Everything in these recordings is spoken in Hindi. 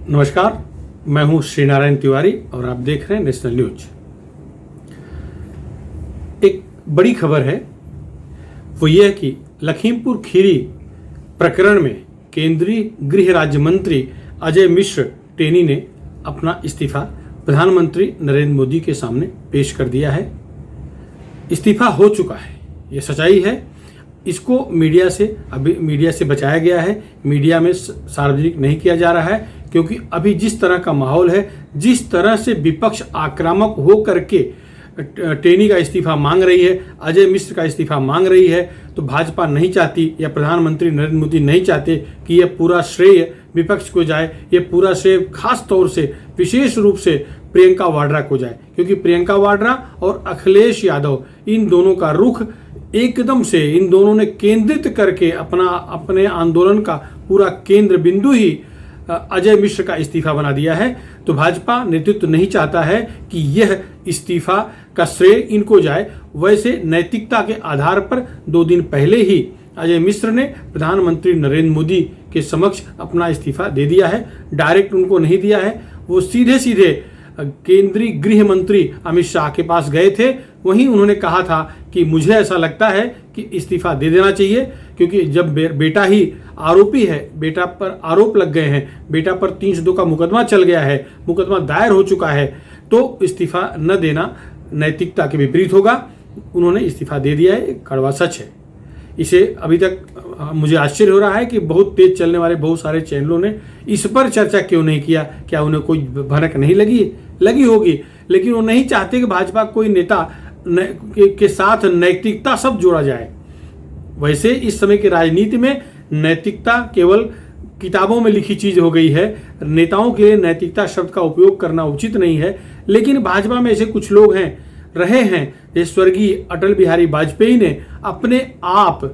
नमस्कार, मैं हूं श्रीनारायण तिवारी और आप देख रहे हैं नेशनल न्यूज। एक बड़ी खबर है, वो ये है कि लखीमपुर खीरी प्रकरण में केंद्रीय गृह राज्य मंत्री अजय मिश्र टेनी ने अपना इस्तीफा प्रधानमंत्री नरेंद्र मोदी के सामने पेश कर दिया है। इस्तीफा हो चुका है, ये सच्चाई है। इसको मीडिया से बचाया गया है, मीडिया में सार्वजनिक नहीं किया जा रहा है, क्योंकि अभी जिस तरह का माहौल है, जिस तरह से विपक्ष आक्रामक हो करके टेनी का इस्तीफा मांग रही है, अजय मिश्र का इस्तीफा मांग रही है, तो भाजपा नहीं चाहती या प्रधानमंत्री नरेंद्र मोदी नहीं चाहते कि यह पूरा श्रेय विपक्ष को जाए। ये पूरा श्रेय खास तौर से विशेष रूप से प्रियंका वाड्रा को जाए, क्योंकि प्रियंका वाड्रा और अखिलेश यादव, इन दोनों का रुख एकदम से, इन दोनों ने केंद्रित करके अपने आंदोलन का पूरा केंद्र बिंदु ही अजय मिश्र का इस्तीफा बना दिया है। तो भाजपा नेतृत्व नहीं चाहता है कि यह इस्तीफा का श्रेय इनको जाए। वैसे नैतिकता के आधार पर 2 दिन पहले ही अजय मिश्र ने प्रधानमंत्री नरेंद्र मोदी के समक्ष अपना इस्तीफा दे दिया है। डायरेक्ट उनको नहीं दिया है, वो सीधे केंद्रीय गृह मंत्री अमित शाह के पास गए थे। वहीं उन्होंने कहा था कि मुझे ऐसा लगता है कि इस्तीफा दे देना चाहिए, क्योंकि जब बेटा ही आरोपी है, बेटा पर आरोप लग गए हैं, बेटा पर 302 का मुकदमा चल गया है, मुकदमा दायर हो चुका है, तो इस्तीफा न देना नैतिकता के विपरीत होगा। उन्होंने इस्तीफा दे दिया है, कड़वा सच है। इसे अभी तक मुझे आश्चर्य हो रहा है कि बहुत तेज चलने वाले बहुत सारे चैनलों ने इस पर चर्चा क्यों नहीं किया। क्या उन्हें कोई भनक नहीं लगी होगी, लेकिन वो नहीं चाहते कि भाजपा कोई नेता के साथ नैतिकता शब्द जोड़ा जाए। वैसे इस समय की राजनीति में नैतिकता केवल किताबों में लिखी चीज हो गई है। नेताओं के लिए नैतिकता शब्द का उपयोग करना उचित नहीं है। लेकिन भाजपा में ऐसे कुछ लोग रहे हैं, जैसे स्वर्गीय अटल बिहारी वाजपेयी ने अपने आप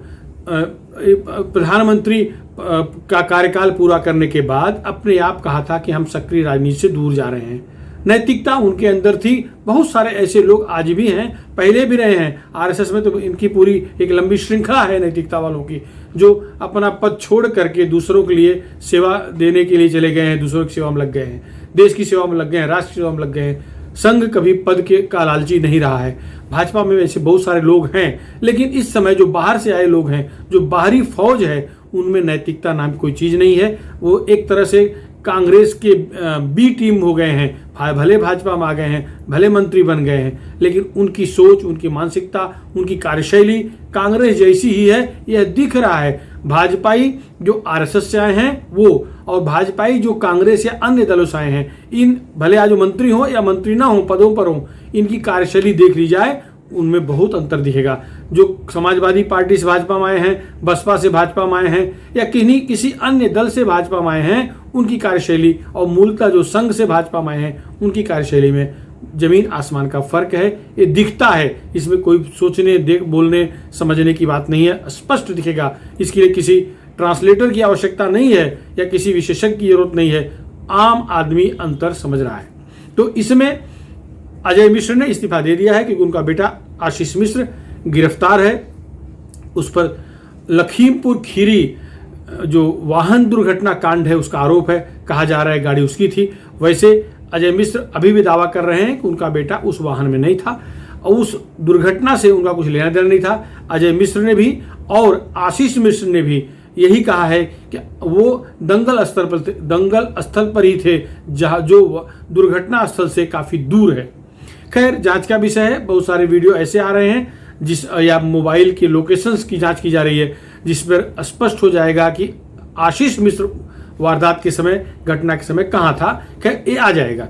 प्रधानमंत्री का कार्यकाल पूरा करने के बाद अपने आप कहा था कि हम सक्रिय राजनीति से दूर जा रहे हैं। नैतिकता उनके अंदर थी। बहुत सारे ऐसे लोग आज भी हैं, पहले भी रहे हैं। आरएसएस में तो इनकी पूरी एक लंबी श्रृंखला है नैतिकता वालों की, जो अपना पद छोड़ करके दूसरों के लिए सेवा देने के लिए चले गए हैं, दूसरों की सेवा में लग गए हैं, देश की सेवा में लग गए हैं, राष्ट्र की सेवा में लग गए हैं। संघ कभी पद का लालची नहीं रहा है। भाजपा में ऐसे बहुत सारे लोग हैं, लेकिन इस समय जो बाहर से आए लोग हैं, जो बाहरी फौज है, उनमें नैतिकता नाम की कोई चीज नहीं है। वो एक तरह से कांग्रेस के बी टीम हो गए हैं। भले भाजपा में आ गए हैं, भले मंत्री बन गए हैं, लेकिन उनकी सोच, उनकी मानसिकता, उनकी कार्यशैली कांग्रेस जैसी ही है, यह दिख रहा है। भाजपाई जो आरएसएस से आए हैं वो, और भाजपाई जो कांग्रेस या अन्य दलों से आए हैं, इन भले आज मंत्री हो या मंत्री ना हो, पदों पर हो, इनकी कार्यशैली देख ली जाए, उनमें बहुत अंतर दिखेगा। जो समाजवादी पार्टी से भाजपा में आए हैं, बसपा से भाजपा में आए हैं, या किसी अन्य दल से भाजपा में आए हैं, उनकी कार्यशैली और मूलतः जो संघ से भाजपा में आए हैं, उनकी कार्यशैली में जमीन आसमान का फर्क है। ये दिखता है, इसमें कोई सोचने, बोलने समझने की बात नहीं है, स्पष्ट दिखेगा। इसके लिए किसी ट्रांसलेटर की आवश्यकता नहीं है या किसी विशेषज्ञ की जरूरत नहीं है, आम आदमी अंतर समझ रहा है। तो इसमें अजय मिश्र ने इस्तीफा दे दिया है, क्योंकि उनका बेटा आशीष मिश्र गिरफ्तार है। उस पर लखीमपुर खीरी जो वाहन दुर्घटना कांड है, उसका आरोप है। कहा जा रहा है गाड़ी उसकी थी। वैसे अजय मिश्र अभी भी दावा कर रहे हैं कि उनका बेटा उस वाहन में नहीं था और उस दुर्घटना से उनका कुछ लेना देना नहीं था। अजय मिश्र ने भी और आशीष मिश्र ने भी यही कहा है कि वो दंगल स्थल पर ही थे, जहां जो दुर्घटना स्थल से काफी दूर है। खैर, जांच का विषय है। बहुत सारे वीडियो ऐसे आ रहे हैं या मोबाइल के लोकेशंस की जांच की जा रही है, जिस पर स्पष्ट हो जाएगा कि आशीष मिश्र वारदात के समय, घटना के समय कहां था। खैर, ये आ जाएगा।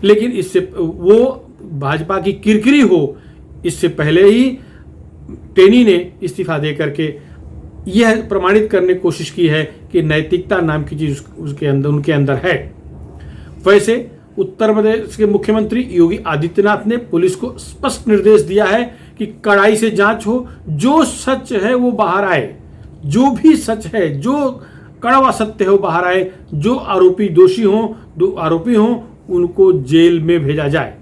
लेकिन इससे वो भाजपा की किरकिरी हो, इससे पहले ही टेनी ने इस्तीफा दे करके यह प्रमाणित करने की कोशिश की है कि नैतिकता नाम की चीज उनके अंदर है। वैसे उत्तर प्रदेश के मुख्यमंत्री योगी आदित्यनाथ ने पुलिस को स्पष्ट निर्देश दिया है कि कड़ाई से जांच हो, जो सच है वो बाहर आए, जो भी सच है, जो कड़वा सत्य हो बाहर आए। जो आरोपी आरोपी हों उनको जेल में भेजा जाए।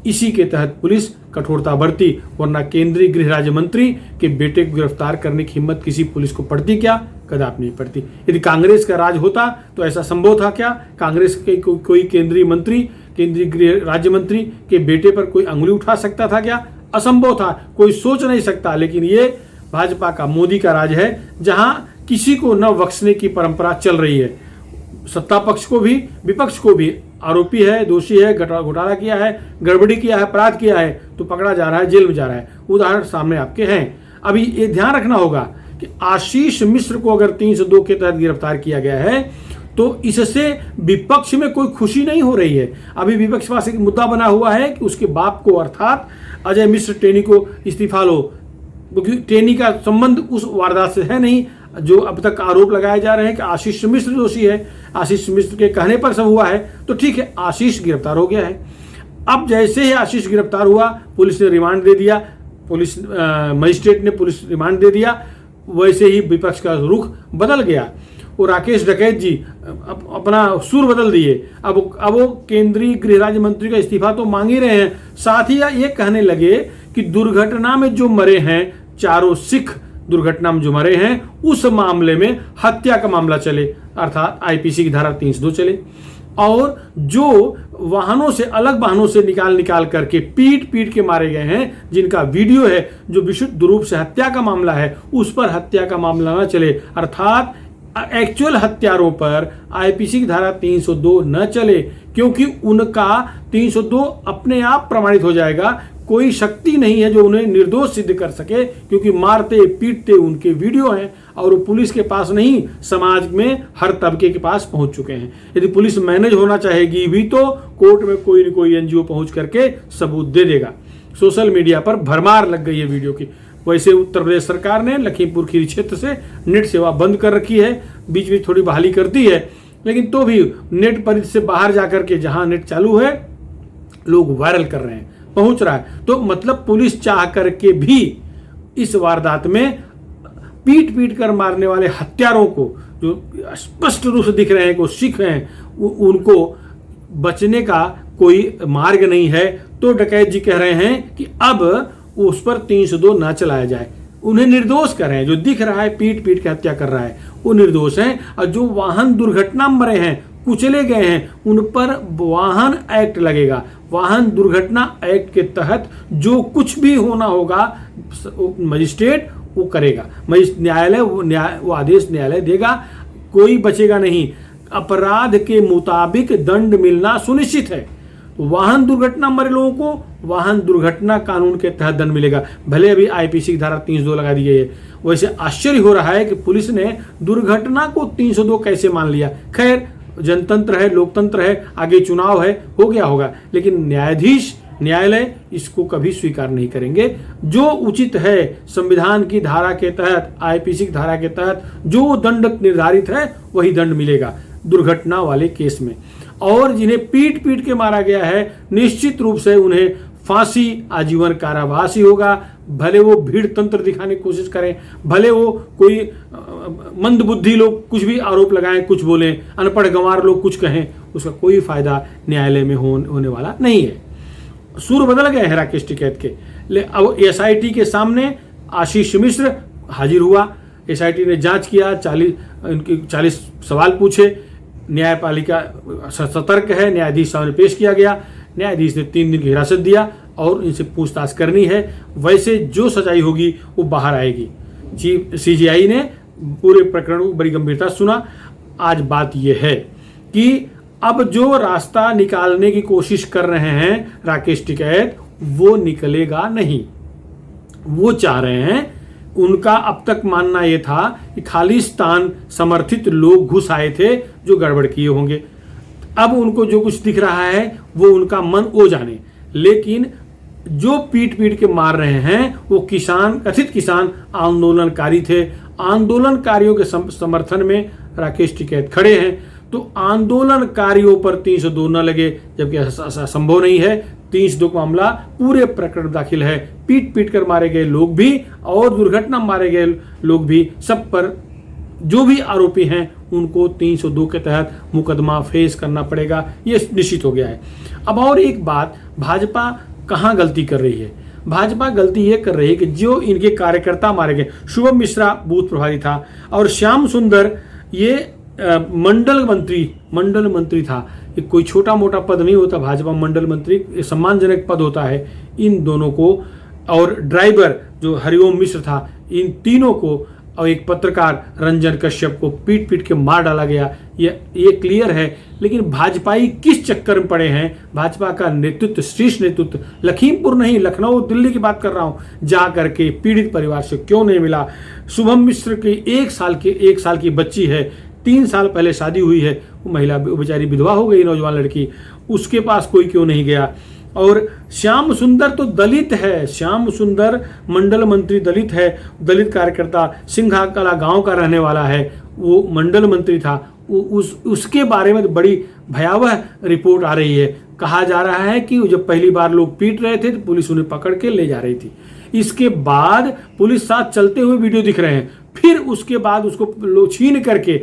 इसी के तहत पुलिस कठोरता बरती, वरना केंद्रीय गृह राज्य मंत्री के बेटे को गिरफ्तार करने की हिम्मत किसी पुलिस को पड़ती क्या? कदापि नहीं पड़ती। यदि कांग्रेस का राज होता तो ऐसा संभव था क्या? कांग्रेस के कोई केंद्रीय मंत्री, केंद्रीय गृह राज्य मंत्री के बेटे पर कोई अंगुली उठा सकता था क्या? असंभव था, कोई सोच नहीं सकता। लेकिन ये भाजपा का, मोदी का राज है, जहां किसी को न बख्शने की परंपरा चल रही है। सत्ता पक्ष को भी, विपक्ष को भी, आरोपी है, दोषी है, घोटाला किया है, गड़बड़ी किया है, अपराध किया है तो पकड़ा जा रहा है, जेल में जा रहा है। उदाहरण सामने आपके हैं। अभी ये ध्यान रखना होगा कि आशीष मिश्र को अगर 302 के तहत गिरफ्तार किया गया है तो इससे विपक्ष में कोई खुशी नहीं हो रही है। अभी विपक्ष के पास एक मुद्दा बना हुआ है कि उसके बाप को, अर्थात अजय मिश्र टेनी को इस्तीफा लो, क्योंकि टेनी का संबंध उस वारदात से है नहीं जो अब तक आरोप लगाए जा रहे हैं कि आशीष मिश्र दोषी है। आशीष मिश्र के कहने पर सब हुआ है तो ठीक है, आशीष गिरफ्तार हो गया है। अब जैसे ही आशीष गिरफ्तार हुआ, पुलिस ने रिमांड दे दिया, पुलिस मजिस्ट्रेट ने पुलिस रिमांड दे दिया, वैसे ही विपक्ष का रुख बदल गया। वो राकेश डकैत जी अपना सुर बदल दिए। अब वो केंद्रीय गृह राज्य मंत्री का इस्तीफा तो मांग ही रहे हैं, साथ ही ये कहने लगे कि दुर्घटना में जो मरे हैं, चारों सिख दुर्घटना में जो मरे हैं, उस मामले में हत्या का मामला चले, अर्थात आईपीसी की धारा 302 चले। और जो वाहनों से, अलग वाहनों से निकाल करके पीट के मारे गए हैं, जिनका वीडियो है, जो विशुद्ध रूप से हत्या का मामला है, उस पर हत्या का मामला न चले, अर्थात एक्चुअल हत्यारों पर आईपीसी की धारा 302 न चले, क्योंकि उनका 302 अपने आप प्रमाणित हो जाएगा। कोई शक्ति नहीं है जो उन्हें निर्दोष सिद्ध कर सके, क्योंकि मारते पीटते उनके वीडियो हैं और वो पुलिस के पास नहीं, समाज में हर तबके के पास पहुंच चुके हैं। यदि पुलिस मैनेज होना चाहेगी भी तो कोर्ट में कोई न कोई एनजीओ पहुंच करके सबूत दे देगा। सोशल मीडिया पर भरमार लग गई है वीडियो की। वैसे उत्तर प्रदेश सरकार ने लखीमपुर खीरी क्षेत्र से नेट सेवा बंद कर रखी है, बीच में थोड़ी बहाली करती है, लेकिन तो भी नेट परिधि से बाहर जाकर के जहां नेट चालू है, लोग वायरल कर रहे हैं, पहुंच रहा है। तो मतलब पुलिस चाह करके भी इस वारदात में पीट कर मारने वाले हत्यारों को, जो स्पष्ट रूप से दिख रहे हैं कि वो सिख हैं, उनको बचने का कोई मार्ग नहीं है। तो डकैत जी कह रहे हैं कि अब उस पर 302 ना चलाया जाए, उन्हें निर्दोष कर रहे हैं। जो दिख रहा है पीट के हत्या कर रहा है वो निर्दोष हैं, और जो वाहन दुर्घटना में मरे हैं, कुचले गए हैं, उन पर वाहन एक्ट लगेगा। वाहन दुर्घटना एक्ट के तहत जो कुछ भी होना होगा मजिस्ट्रेट वो करेगा, न्यायालय वो आदेश न्यायालय देगा, कोई बचेगा नहीं। अपराध के मुताबिक दंड मिलना सुनिश्चित है। वाहन दुर्घटना मरे लोगों को वाहन दुर्घटना कानून के तहत दंड मिलेगा, भले अभी आईपीसी की धारा 302 लगा दी गई है। वैसे आश्चर्य हो रहा है कि पुलिस ने दुर्घटना को 302 कैसे मान लिया। खैर, जनतंत्र है, लोकतंत्र है, आगे चुनाव है, हो गया होगा, लेकिन न्यायालय इसको कभी स्वीकार नहीं करेंगे। जो उचित है, संविधान की धारा के तहत, आईपीसी की धारा के तहत जो दंड निर्धारित है वही दंड मिलेगा दुर्घटना वाले केस में। और जिन्हें पीट के मारा गया है, निश्चित रूप से उन्हें फांसी, आजीवन कारावास ही होगा। भले वो भीड़ तंत्र दिखाने की कोशिश करें, भले वो कोई मंदबुद्धि लोग कुछ भी आरोप लगाएं, कुछ बोलें, अनपढ़ गंवार लोग कुछ कहें, उसका कोई फायदा न्यायालय में होने वाला नहीं है। सुर बदल गए हैं राकेश टिकैत के। अब एसआईटी के सामने आशीष मिश्र हाजिर हुआ। एसआईटी ने जांच किया, 40 सवाल पूछे। न्यायपालिका सतर्क है, न्यायाधीश सामने पेश किया गया। न्यायाधीश ने 3 दिन की हिरासत दिया और इनसे पूछताछ करनी है। वैसे जो सच्चाई होगी वो बाहर आएगी। सीजीआई ने पूरे प्रकरण को बड़ी गंभीरता सुना। आज बात यह है कि अब जो रास्ता निकालने की कोशिश कर रहे हैं राकेश टिकैत, वो निकलेगा नहीं। वो चाह रहे हैं, उनका अब तक मानना यह था कि खालिस्तान समर्थित लोग घुस आए थे जो गड़बड़ किए होंगे। अब उनको जो कुछ दिख रहा है वो उनका मन ओ जाने, लेकिन जो पीट के मार रहे हैं वो कथित किसान आंदोलनकारी थे। आंदोलनकारियों के समर्थन में राकेश टिकैत खड़े हैं, तो आंदोलनकारियों पर 302 न लगे, जबकि ऐसा संभव नहीं है। 302 का मामला पूरे प्रकरण दाखिल है। पीट कर मारे गए लोग भी और दुर्घटना मारे गए लोग भी, सब पर जो भी आरोपी हैं उनको 302 के तहत मुकदमा फेस करना पड़ेगा, ये निश्चित हो गया है। अब और एक बात, भाजपा कहाँ गलती कर रही है? भाजपा गलती ये कर रही है कि जो इनके कार्यकर्ता मारे गए, शुभम मिश्रा बूथ प्रभारी था और श्याम सुंदर ये मंडल मंत्री था। ये कोई छोटा मोटा पद नहीं होता, भाजपा मंडल मंत्री सम्मानजनक पद होता है। इन दोनों को और ड्राइवर जो हरिओम मिश्र था, इन तीनों को और एक पत्रकार रंजन कश्यप को पीट पीट के मार डाला गया। ये क्लियर है। लेकिन भाजपाई किस चक्कर में पड़े हैं? भाजपा का नेतृत्व, शीर्ष नेतृत्व लखीमपुर नहीं, लखनऊ, दिल्ली की बात कर रहा हूं, जा करके पीड़ित परिवार से क्यों नहीं मिला? शुभम मिश्र की 1 साल की बच्ची है, 3 साल पहले शादी हुई है, वो महिला बेचारी विधवा हो गई, नौजवान लड़की, उसके पास कोई क्यों नहीं गया? और श्याम सुंदर तो दलित है, श्याम सुंदर मंडल मंत्री दलित है, दलित कार्यकर्ता, सिंघाकला गांव का रहने वाला है, वो मंडल मंत्री था। उसके बारे में तो बड़ी भयावह रिपोर्ट आ रही है। कहा जा रहा है कि जब पहली बार लोग पीट रहे थे तो पुलिस उन्हें पकड़ के ले जा रही थी। इसके बाद पुलिस साथ चलते हुए वीडियो दिख रहे हैं, फिर उसके बाद उसको लोग छीन करके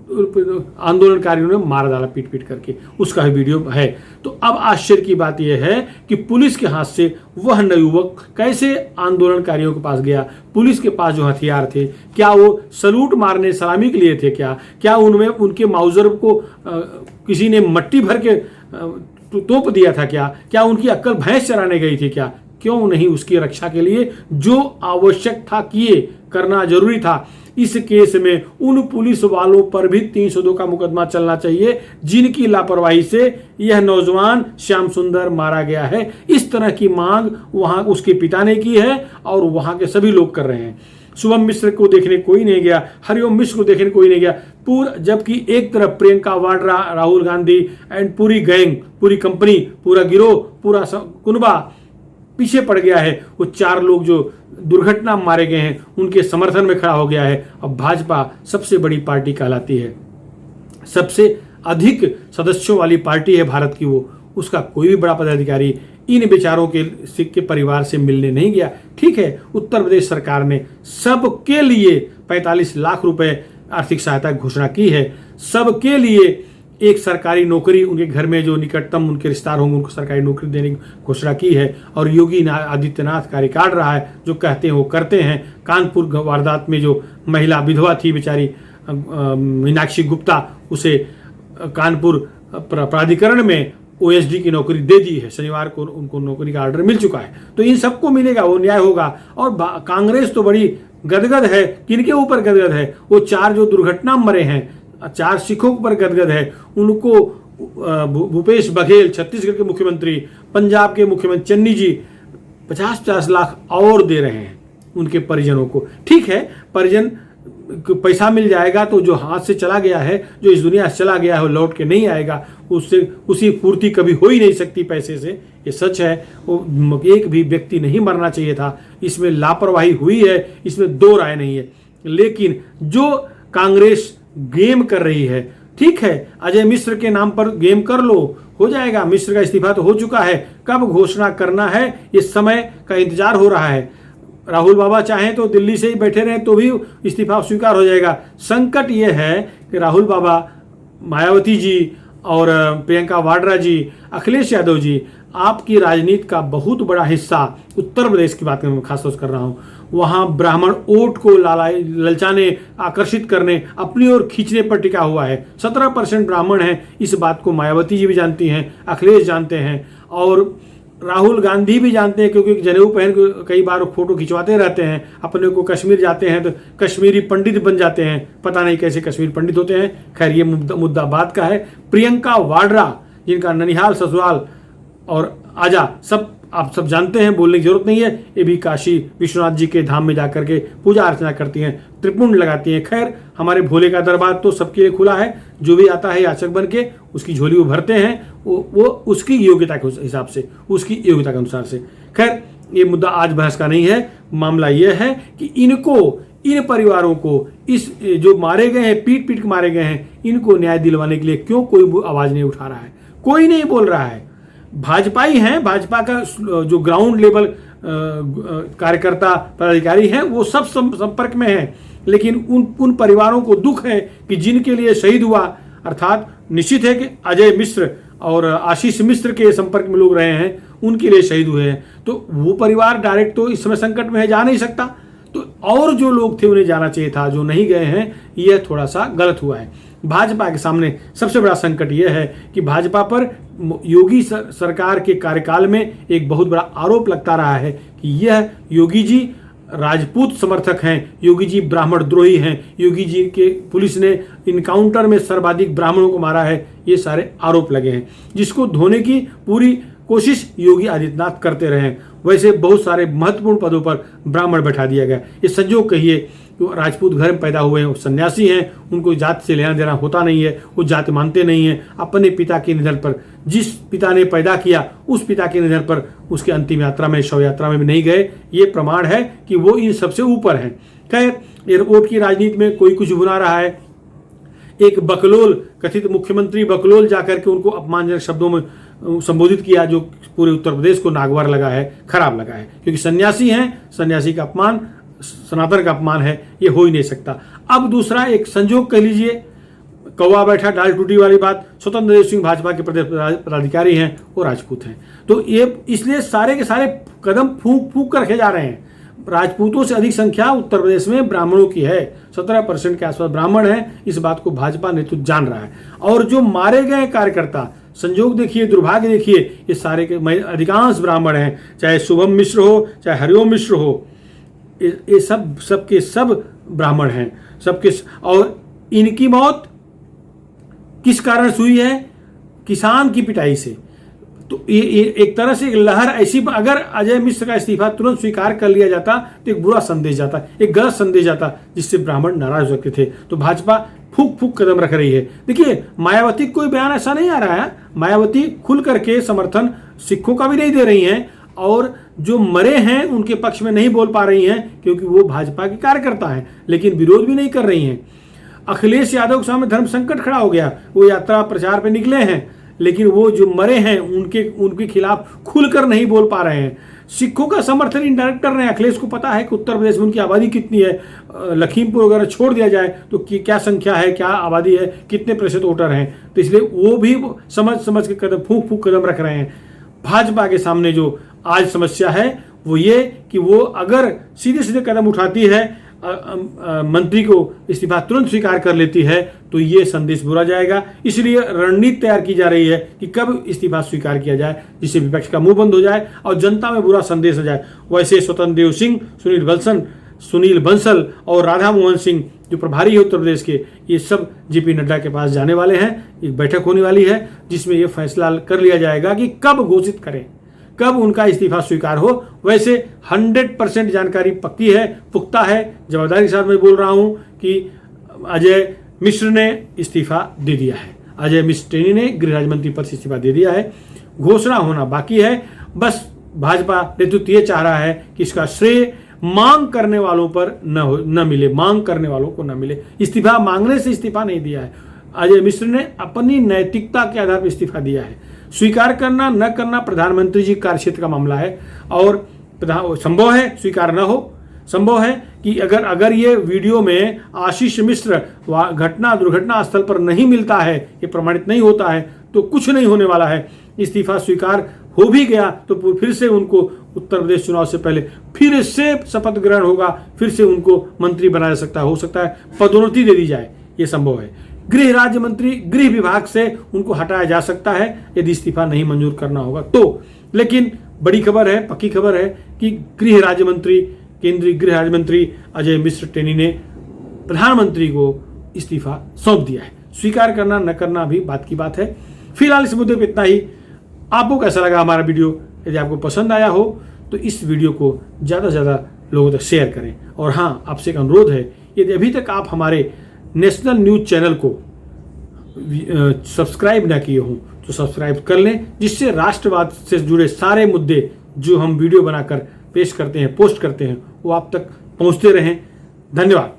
आंदोलनकारियों ने मार डाला पीट पीट करके, उसका भी वीडियो है। तो अब आश्चर्य की बात यह है कि पुलिस के हाथ से वह नवयुवक कैसे आंदोलनकारियों के पास गया? पुलिस के पास जो हथियार थे, क्या वो सलूट मारने, सलामी के लिए थे? क्या उनमें उनके माउजर को किसी ने मट्टी भर के तोप दिया था? क्या उनकी अक्ल भैंस चराने गई थी? क्यों नहीं उसकी रक्षा के लिए जो आवश्यक था किए, करना जरूरी था। इस केस में उन पुलिस वालों पर भी 302 का मुकदमा चलना चाहिए जिनकी लापरवाही से यह नौजवान श्याम सुंदर मारा गया है। इस तरह की मांग वहां उसके पिता ने की है और वहां के सभी लोग कर रहे हैं। शुभम मिश्र को देखने कोई नहीं गया, हरिओम मिश्र को देखने कोई नहीं गया। जबकि एक तरफ प्रियंका वाड्रा, राहुल गांधी एंड पूरी गैंग, पूरी कंपनी, पूरा गिरोह, पूरा कुनबा पीछे पड़ गया है। वो 4 लोग जो दुर्घटना मारे गए हैं उनके समर्थन में खड़ा हो गया है। अब भाजपा सबसे बड़ी पार्टी कहलाती है, सबसे अधिक सदस्यों वाली पार्टी है भारत की। वो उसका कोई भी बड़ा पदाधिकारी इन बेचारों के परिवार से मिलने नहीं गया। ठीक है, उत्तर प्रदेश सरकार ने सबके लिए 45 लाख रुपए आर्थिक सहायता घोषणा की है। सबके लिए एक सरकारी नौकरी, उनके घर में जो निकटतम उनके रिश्तेदार होंगे उनको सरकारी नौकरी देने की घोषणा की है। और योगी आदित्यनाथ का रिकॉर्ड रहा है, जो कहते हैं वो करते हैं। कानपुर वारदात में जो महिला विधवा थी बेचारी मीनाक्षी गुप्ता, उसे कानपुर प्राधिकरण में OSD की नौकरी दे दी है। शनिवार को उनको नौकरी का ऑर्डर मिल चुका है। तो इन सबको मिलेगा, वो न्याय होगा। और कांग्रेस तो बड़ी गदगद है। किनके ऊपर गदगद है? वो 4 जो दुर्घटना मरे हैं, 4 सिखों पर गदगद है। उनको भूपेश बघेल, छत्तीसगढ़ के मुख्यमंत्री, पंजाब के मुख्यमंत्री चन्नी जी 50-50 लाख और दे रहे हैं उनके परिजनों को। ठीक है, परिजन पैसा मिल जाएगा तो जो हाथ से चला गया है, जो इस दुनिया से चला गया है, वो लौट के नहीं आएगा। उसी पूर्ति कभी हो ही नहीं सकती पैसे से, ये सच है। वो एक भी व्यक्ति नहीं मरना चाहिए था, इसमें लापरवाही हुई है, इसमें 2 राय नहीं है। लेकिन जो कांग्रेस गेम कर रही है, ठीक है, अजय मिश्र के नाम पर गेम कर लो, हो जाएगा। मिश्र का इस्तीफा तो हो चुका है, कब घोषणा करना है इस समय का इंतजार हो रहा है। राहुल बाबा चाहें तो दिल्ली से ही बैठे रहें तो भी इस्तीफा स्वीकार हो जाएगा। संकट यह है कि राहुल बाबा, मायावती जी और प्रियंका वाड्रा जी, अखिलेश यादव जी, आपकी राजनीति का बहुत बड़ा हिस्सा, उत्तर प्रदेश की बात मैं खासतौर से कर रहा हूँ, वहाँ ब्राह्मण वोट को ललचाने, आकर्षित करने, अपनी ओर खींचने पर टिका हुआ है। 17% ब्राह्मण हैं, इस बात को मायावती जी भी जानती हैं, अखिलेश जानते हैं और राहुल गांधी भी जानते हैं, क्योंकि जनेऊ पहन के कई बार फोटो खिंचवाते रहते हैं। अपने को कश्मीर जाते हैं तो कश्मीरी पंडित बन जाते हैं, पता नहीं कैसे कश्मीर पंडित होते हैं। खैर, ये मुद्दा बात का है। प्रियंका वाड्रा, जिनका ननिहाल, ससुराल और आजा सब आप सब जानते हैं, बोलने की जरूरत नहीं है। ये भी काशी विश्वनाथ जी के धाम में जाकर के पूजा अर्चना करती हैं, त्रिपुंड लगाती हैं। खैर, हमारे भोले का दरबार तो सबके लिए खुला है, जो भी आता है याचक बन के उसकी झोली वो भरते हैं, वो उसकी योग्यता के हिसाब से, उसकी योग्यता के अनुसार से। खैर, ये मुद्दा आज बहस का नहीं है। मामला यह है कि इन परिवारों को, इस जो मारे गए हैं, पीट पीट के मारे गए हैं, इनको न्याय दिलवाने के लिए क्यों कोई आवाज नहीं उठा रहा है? कोई नहीं बोल रहा है। भाजपा ही है, भाजपा का जो ग्राउंड लेवल कार्यकर्ता पदाधिकारी हैं वो सब संपर्क में हैं। लेकिन उन परिवारों को दुख है कि जिनके लिए शहीद हुआ, अर्थात निश्चित है कि अजय मिश्र और आशीष मिश्र के संपर्क में लोग रहे हैं, उनके लिए शहीद हुए हैं, तो वो परिवार डायरेक्ट तो इस समय संकट में है, जा नहीं सकता। तो और जो लोग थे उन्हें जाना चाहिए था, जो नहीं गए हैं, यह थोड़ा सा गलत हुआ है। भाजपा के सामने सबसे बड़ा संकट यह है कि भाजपा पर योगी सरकार के कार्यकाल में एक बहुत बड़ा आरोप लगता रहा है कि यह योगी जी राजपूत समर्थक हैं, योगी जी ब्राह्मण द्रोही हैं, योगी जी के पुलिस ने इनकाउंटर में सर्वाधिक ब्राह्मणों को मारा है, ये सारे आरोप लगे हैं, जिसको धोने की पूरी कोशिश योगी आदित्यनाथ करते रहे। वैसे बहुत सारे महत्वपूर्ण पदों पर ब्राह्मण बैठा दिया गया। ये संजोग कहिए, जो राजपूत घर में पैदा हुए हैं, वो सन्यासी हैं, उनको जात से लेना देना होता नहीं है, वो जात मानते नहीं हैं। अपने पिता के निधन पर, जिस पिता ने पैदा किया उस पिता के निधन पर उसके अंतिम यात्रा में, शव यात्रा में भी नहीं गए। ये प्रमाण है कि वो इन सबसे ऊपर हैं। खैर, एयरपोर्ट की राजनीति में कोई कुछ बुना रहा है। एक बकलोल, कथित मुख्यमंत्री बकलोल जाकर के उनको अपमानजनक शब्दों में संबोधित किया, जो पूरे उत्तर प्रदेश को नागवार लगा है, खराब लगा है, क्योंकि सन्यासी हैं, सन्यासी का अपमान सनातन का अपमान है, ये हो ही नहीं सकता। अब दूसरा एक संजोग कह लीजिए, कौवा बैठा डाल टूटी वाली बात, स्वतंत्र देव सिंह भाजपा के प्रदेश पदाधिकारी हैं, वो राजपूत हैं, तो ये इसलिए सारे के सारे कदम फूंक फूंक कर रखे जा रहे हैं। राजपूतों से अधिक संख्या उत्तर प्रदेश में ब्राह्मणों की है, 17% के आसपास ब्राह्मण हैं। इस बात को भाजपा नेतृत्व जान रहा है। और जो मारे गए कार्यकर्ता, संजोग देखिए, दुर्भाग्य देखिए, ये सारे के अधिकांश ब्राह्मण हैं, चाहे शुभम मिश्र हो, चाहे हरिओम मिश्र हो, ये सब ब्राह्मण हैं, सबके। और इनकी मौत किस कारण से हुई है? किसान की पिटाई से। तो ये एक तरह से एक लहर ऐसी, अगर अजय मिश्र का इस्तीफा तुरंत स्वीकार कर लिया जाता तो एक बुरा संदेश जाता, एक गलत संदेश जाता, जिससे ब्राह्मण नाराज हो सकते थे। तो भाजपा फूक फूक कदम रख रही है। देखिए, मायावती कोई बयान ऐसा नहीं आ रहा है, मायावती खुल करके समर्थन सिखों का भी नहीं दे रही हैं, और जो मरे हैं उनके पक्ष में नहीं बोल पा रही हैं, क्योंकि वो भाजपा के कार्यकर्ता हैं, लेकिन विरोध भी नहीं कर रही हैं। अखिलेश यादव के सामने धर्म संकट खड़ा हो गया, वो यात्रा प्रचार पे निकले हैं, लेकिन वो जो मरे हैं उनके खिलाफ खुलकर नहीं बोल पा रहे हैं। सिखों का समर्थन इनडायरेक्ट कर रहे हैं। अखिलेश को पता है कि उत्तर प्रदेश में उनकी आबादी कितनी है, लखीमपुर वगैरह छोड़ दिया जाए तो क्या संख्या है, क्या आबादी है, कितने प्रतिशत वोटर हैं, तो इसलिए वो भी समझ के कदम फूंक फूंक कदम रख रहे हैं। भाजपा के सामने जो आज समस्या है वो ये कि वो अगर सीधे सीधे कदम उठाती है, मंत्री को इस्तीफा तुरंत स्वीकार कर लेती है, तो ये संदेश बुरा जाएगा। इसलिए रणनीति तैयार की जा रही है कि कब इस्तीफा स्वीकार किया जाए, जिससे विपक्ष का मुंह बंद हो जाए और जनता में बुरा संदेश आ जाए। वैसे स्वतंत्र देव सिंह, सुनील बंसल और राधा मोहन सिंह जो प्रभारी है उत्तर प्रदेश के, ये सब जेपी नड्डा के पास जाने वाले हैं। एक बैठक होने वाली है जिसमें ये फैसला कर लिया जाएगा कि कब घोषित करें, कब उनका इस्तीफा स्वीकार हो। वैसे 100% जानकारी पक्की है, पुख्ता है, जवाबदारी के साथ मैं बोल रहा हूं कि अजय मिश्र ने इस्तीफा दे दिया है। अजय मिश्र टेनी ने गृह राज्य मंत्री पद से इस्तीफा दे दिया है। घोषणा होना बाकी है। बस भाजपा नेतृत्व ये चाह रहा है कि इसका श्रेय मांग करने वालों पर न मिले, मांग करने वालों को न मिले। इस्तीफा मांगने से इस्तीफा नहीं दिया है। अजय मिश्र ने अपनी नैतिकता के आधार पर इस्तीफा दिया है। स्वीकार करना न करना प्रधानमंत्री जी कार्यक्षेत्र का मामला है, और संभव है स्वीकार न हो। संभव है कि अगर ये वीडियो में आशीष मिश्र दुर्घटना स्थल पर नहीं मिलता है, ये प्रमाणित नहीं होता है, तो कुछ नहीं होने वाला है। इस्तीफा स्वीकार हो भी गया तो फिर से उनको उत्तर प्रदेश चुनाव से पहले फिर से शपथ ग्रहण होगा, फिर से उनको मंत्री बनाया जा सकता है, हो सकता है पदोन्नति दे दी जाए, ये संभव है। गृह राज्य मंत्री, गृह विभाग से उनको हटाया जा सकता है यदि इस्तीफा नहीं मंजूर करना होगा तो। लेकिन बड़ी खबर है, पक्की खबर है कि गृह राज्य मंत्री, केंद्रीय गृह राज्य मंत्री अजय मिश्र टेनी ने प्रधानमंत्री को इस्तीफा सौंप दिया है। स्वीकार करना न करना भी बात की बात है। फिलहाल इस मुद्दे पर इतना ही। आपको कैसा लगा हमारा वीडियो? यदि आपको पसंद आया हो तो इस वीडियो को ज़्यादा से ज़्यादा लोगों तक शेयर करें। और हाँ, आपसे एक अनुरोध है, यदि अभी तक आप हमारे नेशनल न्यूज चैनल को सब्सक्राइब न किए हों तो सब्सक्राइब कर लें, जिससे राष्ट्रवाद से जुड़े सारे मुद्दे जो हम वीडियो बनाकर पेश करते हैं, पोस्ट करते हैं, वो आप तक पहुंचते रहें। धन्यवाद।